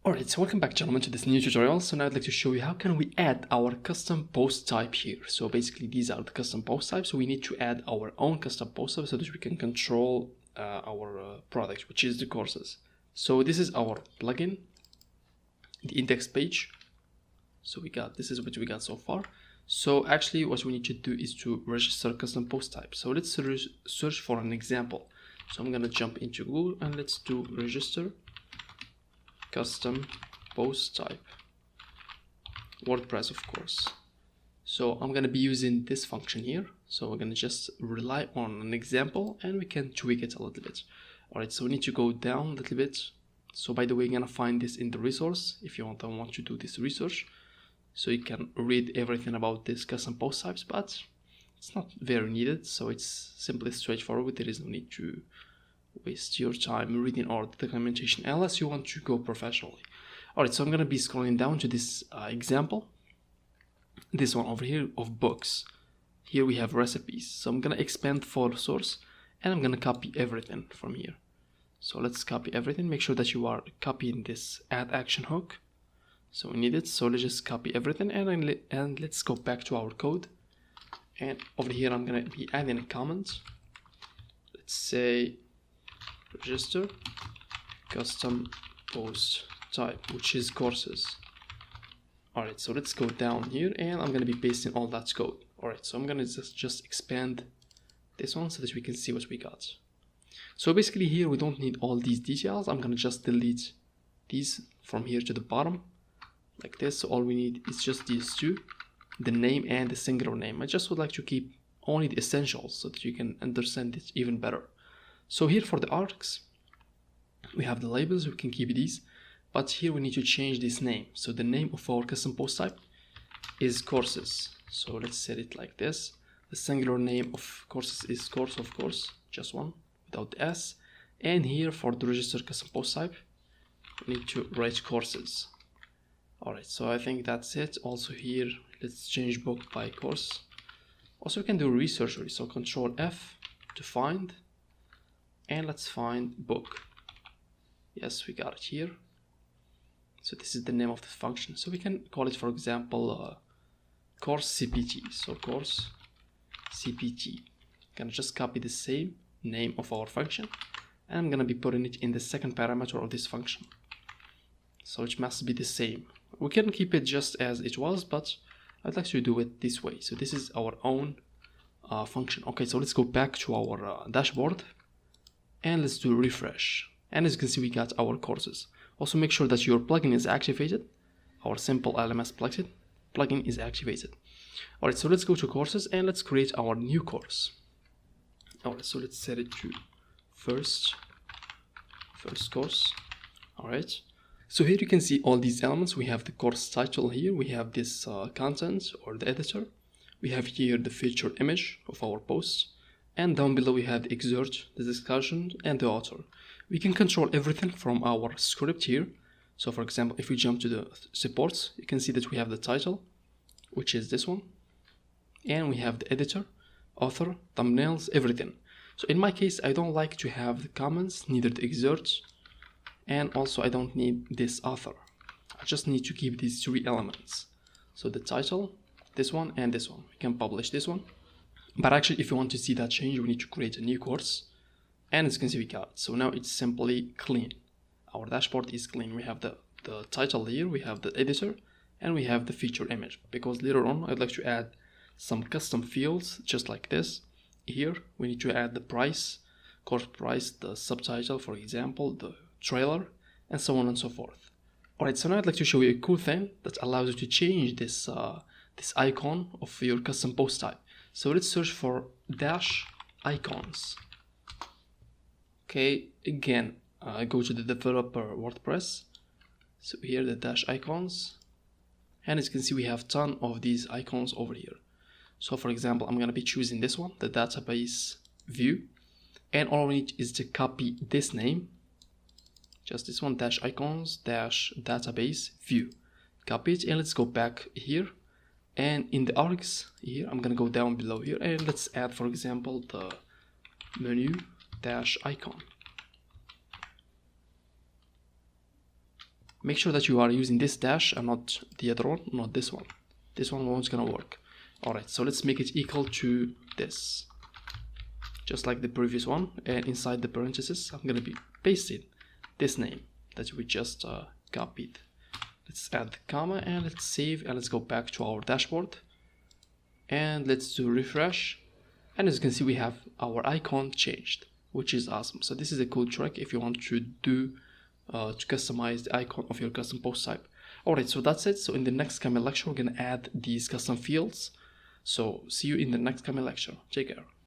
Alright, so welcome back gentlemen to this new tutorial. So now I'd like to show you how can we add our custom post type here. So basically these are the custom post types. So we need to add our own custom post type so that we can control our product, which is the courses. So this is our plugin, the index page. So this is what we got so far. So actually what we need to do is to register custom post type. So let's search for an example. So I'm gonna jump into Google and let's do register custom post type, WordPress of course. So I'm gonna be using this function here. So we're gonna just rely on an example and we can tweak it a little bit. Alright, so we need to go down a little bit. So by the way, you're gonna find this in the resource if you want to do this research. So you can read everything about this custom post types, but it's not very needed. So it's simply straightforward. There is no need to waste your time reading all the documentation unless you want to go professionally. Alright, so I'm gonna be scrolling down to this example, this one over here of books. Here we have recipes, so I'm gonna expand for source and I'm gonna copy everything from here. So let's copy everything. Make sure that you are copying this add action hook. So we need it, so let's just copy everything and let's go back to our code. And over here I'm gonna be adding a comment. Let's say register custom post type, which is courses. Alright, so let's go down here and I'm gonna be pasting all that code. Alright, so I'm gonna just expand this one so that we can see what we got. So basically here we don't need all these details. I'm gonna just delete these from here to the bottom like this. So all we need is just these two, the name and the singular name. I just would like to keep only the essentials so that you can understand it even better. So here for the arcs, we have the labels, we can keep these, but here we need to change this name. So the name of our custom post type is courses. So let's set it like this. The singular name of courses is course, of course, just one without the S. And here for the register custom post type, we need to write courses. Alright, so I think that's it. Also here, let's change book by course. Also we can do research, so Control F to find. And let's find book. Yes, we got it here. So this is the name of the function. So we can call it, for example, course CPT. So course CPT. Gonna just copy the same name of our function, and I'm gonna be putting it in the second parameter of this function. So it must be the same. We can keep it just as it was, but I'd like to do it this way. So this is our own function. Okay, so let's go back to our dashboard. And let's do refresh, and as you can see we got our courses. Also make sure that your plugin is activated. Our simple LMS plugin is activated. Alright, so let's go to courses and let's create our new course. Alright, so let's set it to first course. Alright, so here you can see all these elements. We have the course title here, we have this content or the editor, we have here the featured image of our post, and down below we have the excerpt, the discussion, and the author. We can control everything from our script here. So for example, if we jump to the supports, you can see that we have the title, which is this one, and we have the editor, author, thumbnails, everything. So in my case, I don't like to have the comments, neither the excerpts, and also I don't need this author. I just need to keep these three elements. So the title, this one, and this one. We can publish this one. But actually, if you want to see that change, we need to create a new course. And as you can see, we got it. So now it's simply clean. Our dashboard is clean. We have the title here, we have the editor, and we have the feature image. Because later on, I'd like to add some custom fields, just like this. Here, we need to add the price, course price, the subtitle, for example, the trailer, and so on and so forth. Alright, so now I'd like to show you a cool thing that allows you to change this, this icon of your custom post type. So let's search for dash icons. Okay, again, go to the developer WordPress. So here the dash icons, and as you can see we have a ton of these icons over here. So for example, I'm gonna be choosing this one, the database view, and all we need is to copy this name, just this one, dash icons dash database view. Copy it, and let's go back here. And in the arcs here, I'm gonna go down below here and let's add, for example, the menu dash icon. make sure that you are using this dash and not the other one, not this one. This one won't gonna work. Alright, so let's make it equal to this, just like the previous one, and inside the parentheses I'm gonna be pasting this name that we just copied. Let's add the comma and let's save, and let's go back to our dashboard and let's do refresh, and as you can see we have our icon changed, which is awesome. So this is a cool trick if you want to do to customize the icon of your custom post type. Alright, so that's it. So in the next coming lecture we're gonna add these custom fields. So see you in the next coming lecture. Take care.